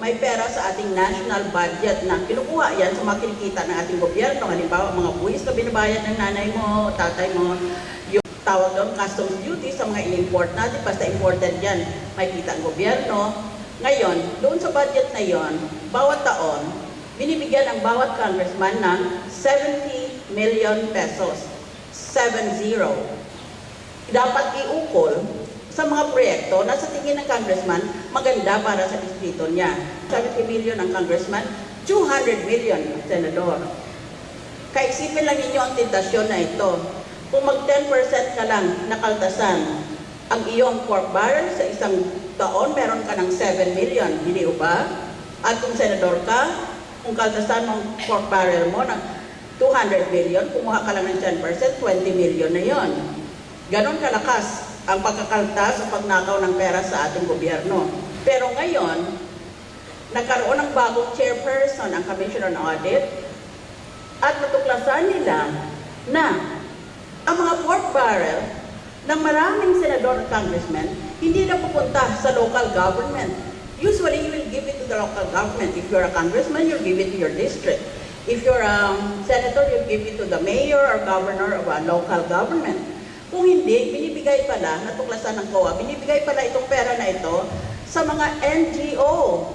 may pera sa ating national budget na kinukuha yan sa mga kinikita ng ating gobyerno. Halimbawa, mga buwis na binabayad ng nanay mo, tatay mo, yung tawag doon, customs duty sa mga in-import natin, basta imported yan, may kita ang gobyerno. Ngayon, doon sa budget na yon, bawat taon, binibigyan ang bawat congressman ng 70 million pesos. 70. Dapat iukol sa mga proyekto na sa tingin ng congressman, maganda para sa distrito niya. 70 million ang congressman, 200 million ang senador. Kaisipin lang ninyo ang tentasyon na ito. Kung mag 10% ka lang nakaltasan ang iyong pork barrel sa isang taon, meron ka ng 7 million, hindi ba? At kung senador ka, kung kaltasan mong pork barrel mo ng 200 million, kumuha ka lang ng 10%, 20 million na yon. Ganon kalakas ang pagkakaltas o pagnakaw ng pera sa ating gobyerno. Pero ngayon, nagkaroon ng bagong chairperson ang Commission on Audit at natuklasan nila na ang mga pork barrel ng maraming senador at congressmen hindi na pupunta sa local government. Usually, you will give it to the local government. If you're a congressman, you'll give it to your district. If you're a senator, you'll give it to the mayor or governor of a local government. Kung hindi, binibigay pala, natuklasan ng COA, binibigay pala itong pera na ito sa mga NGO.